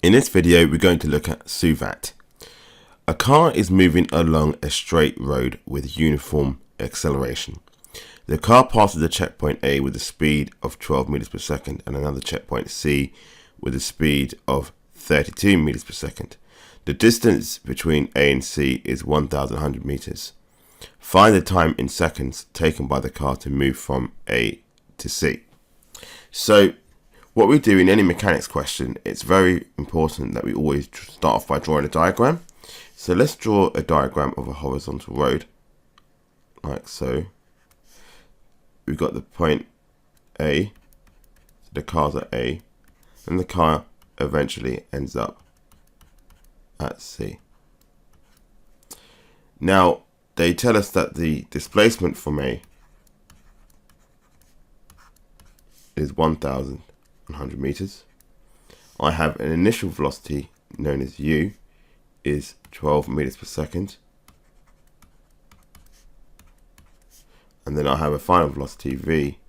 In this video, we're going to look at Suvat. A car is moving along a straight road with uniform acceleration. The car passes a checkpoint A with a speed of 12 meters per second and another checkpoint C with a speed of 32 meters per second. The distance between A and C is 1,100 meters. Find the time in seconds taken by the car to move from A to C. So, what we do in any mechanics question, it's very important that we always start off by drawing a diagram. So let's draw a diagram of a horizontal road, like so. We've got the point A, the car's at A, and the car eventually ends up at C. Now, they tell us that the displacement from A is 1,100 meters. I have an initial velocity known as u is 12 meters per second, and then I have a final velocity v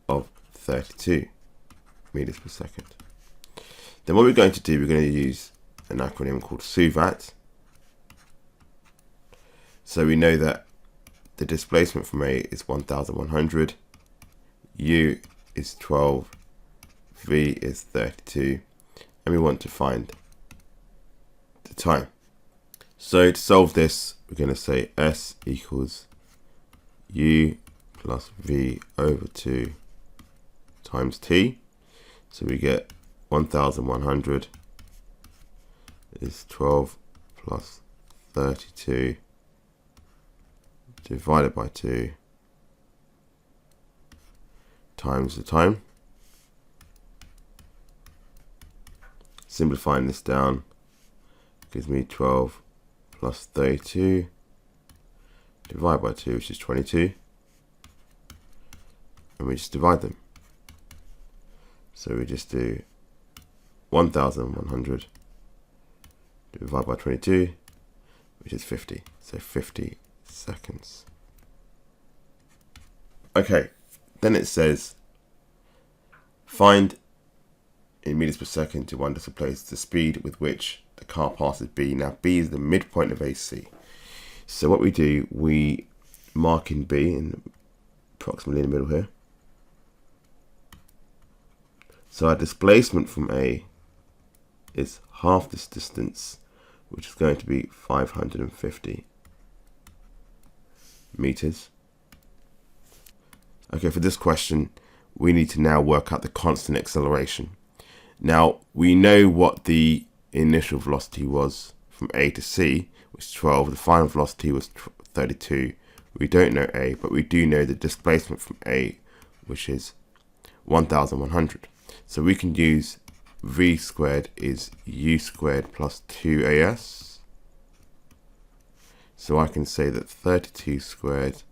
of 32 meters per second. Then what we're going to do, we're going to use an acronym called Suvat. So we know that the displacement from A is 1,100, u is 12, v is 32, and we want to find the time. So to solve this, we're going to say S equals u plus v over 2 times t. So we get 1,100 is 12 plus 32 divided by 2 times the time. Simplifying this down gives me 12 plus 32 divided by 2, which is 22, and we just divide them. So we just do 1,100 divided by 22, which is 50, so 50 seconds. Okay, then it says find in meters per second to one decimal place the speed with which the car passes B. Now B is the midpoint of AC. So what we do, we mark in B, in approximately in the middle here. So our displacement from A is half this distance, which is going to be 550 meters. Okay, for this question, we need to now work out the constant acceleration. Now, we know what the initial velocity was from A to C, which is 12. The final velocity was 32. We don't know A, but we do know the displacement from A, which is 1,100. So we can use v squared is u squared plus 2as. So I can say that 32 squared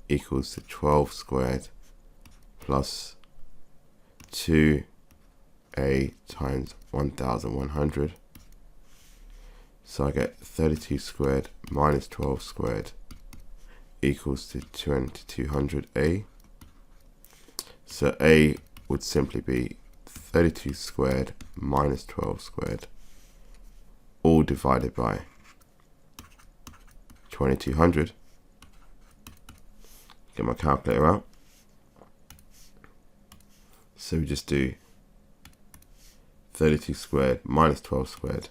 equals to 12 squared plus 2a times 1,100. So I get 32 squared minus 12 squared equals to 2,200a. So a would simply be 32 squared minus 12 squared, all divided by 2,200. Get my calculator out. So we just do 32 squared minus 12 squared.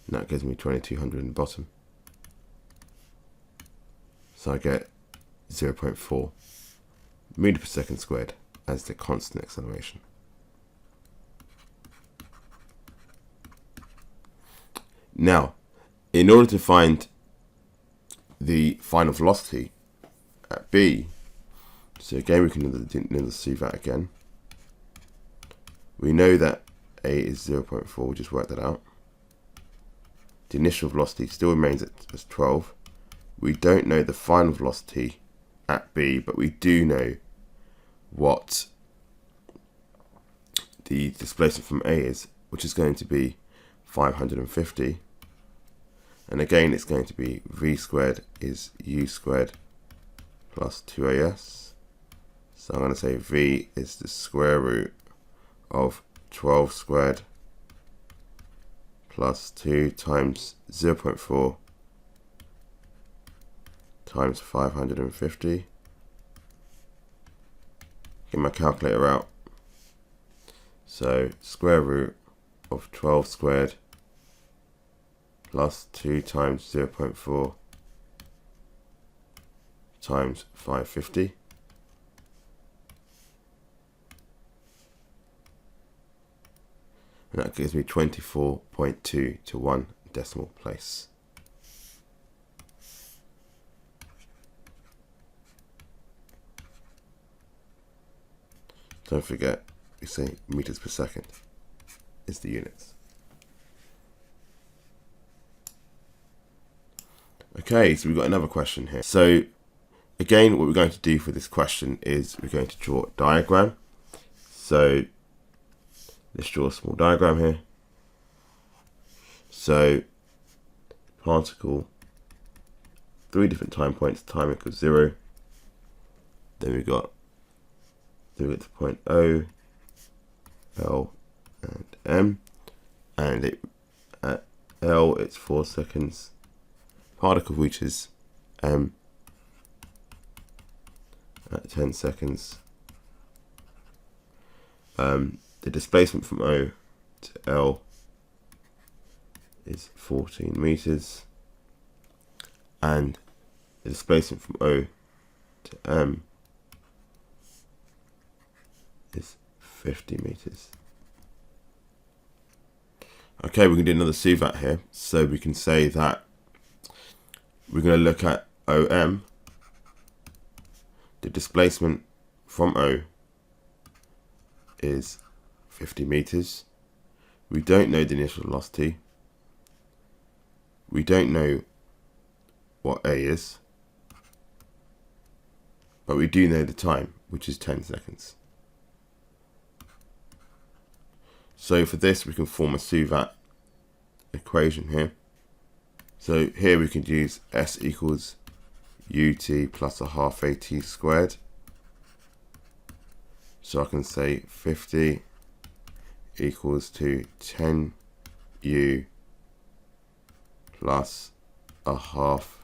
And that gives me 2,200 in the bottom. So I get 0.4 meter per second squared as the constant acceleration. Now, in order to find the final velocity at B, so again we can see that again. We know that A is 0.4, we'll just work that out. The initial velocity still remains as 12. We don't know the final velocity at B, but we do know what the displacement from A is, which is going to be 550. And again, it's going to be v squared is u squared plus 2as. So I'm going to say V is the square root of 12 squared plus 2 times 0.4 times 550. Get my calculator out. So square root of 12 squared plus 2 times 0.4 times 550. And that gives me 24.2 to 1 decimal place. Don't forget, we say meters per second is the units. Okay, so we've got another question here. So again, what we're going to do for this question is we're going to draw a diagram. So let's draw a small diagram here. So particle, 3 different time points, time equals 0. Then we got the point O, L, and M, and at L it's 4 seconds. Particle reaches M at 10 seconds. The displacement from O to L is 14 meters, and the displacement from O to M is 50 meters. Okay, we can do another Suvat here. So we can say that we're going to look at OM, the displacement from O is 50 meters. We don't know the initial velocity. We don't know what A is, but we do know the time, which is 10 seconds. So for this, we can form a Suvat equation here. So here we can use S equals ut plus a half at squared. So I can say 50 equals to 10u plus a half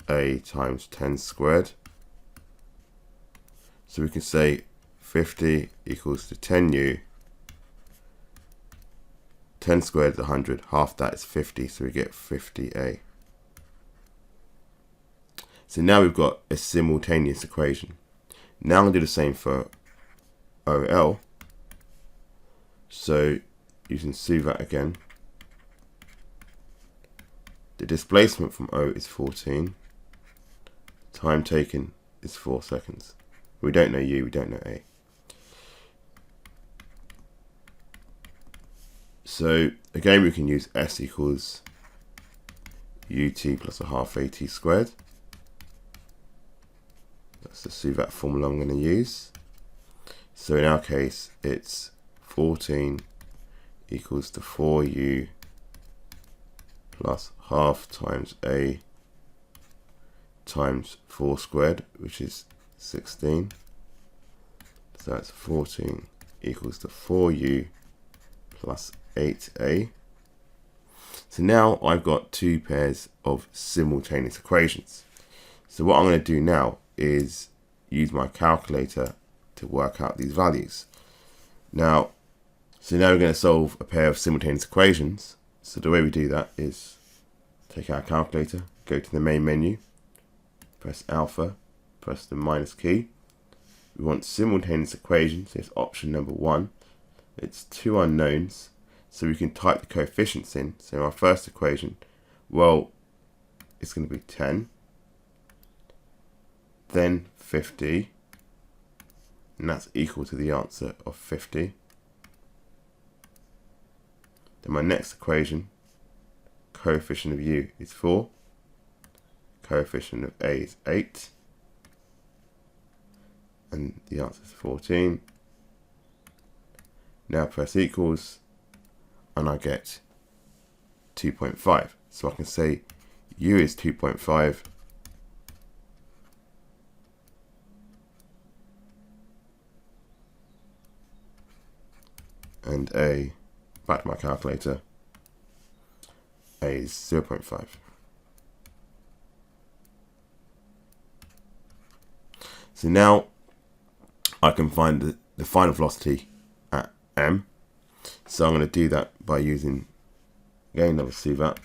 a times 10 squared. So we can say 50 equals to 10u. 10 squared is 100, half that is 50, so we get 50a. So now we've got a simultaneous equation. Now I'm going to do the same for OL. So using Suvat again, the displacement from O is 14, time taken is 4 seconds. We don't know U, we don't know A. So again, we can use S equals ut plus a half at squared. That's the Suvat formula I'm going to use. So in our case, it's 14 equals to 4u plus half times A times 4 squared, which is 16. So that's 14 equals to 4u plus 8a. So now I've got 2 pairs of simultaneous equations. So what I'm going to do now is use my calculator to work out these values. Now we're going to solve a pair of simultaneous equations. So the way we do that is take our calculator, go to the main menu, press alpha, press the minus key. We want simultaneous equations, so it's option number 1. It's 2 unknowns, so we can type the coefficients in. So our first equation, well, it's going to be 10, then 50, and that's equal to the answer of 50. Then my next equation, coefficient of u is 4, coefficient of a is 8, and the answer is 14. Now press equals, and I get 2.5. So I can say u is 2.5, and A, back to my calculator, A is 0.5. So now I can find the final velocity at m. So I'm going to do that by using, again, another Suvat.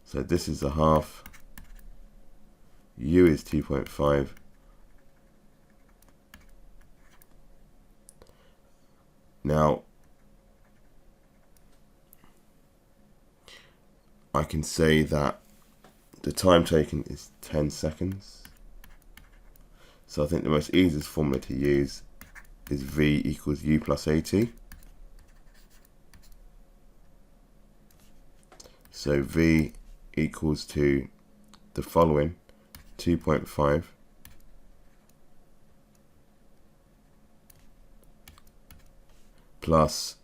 So this is a half, u is 2.5, now I can say that the time taken is 10 seconds. So I think the most easiest formula to use is v equals u plus at. So v equals to the following, 2.5 plus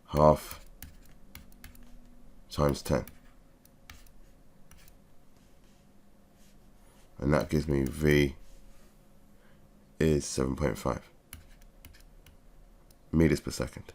half times 10. And that gives me v is 7.5 meters per second.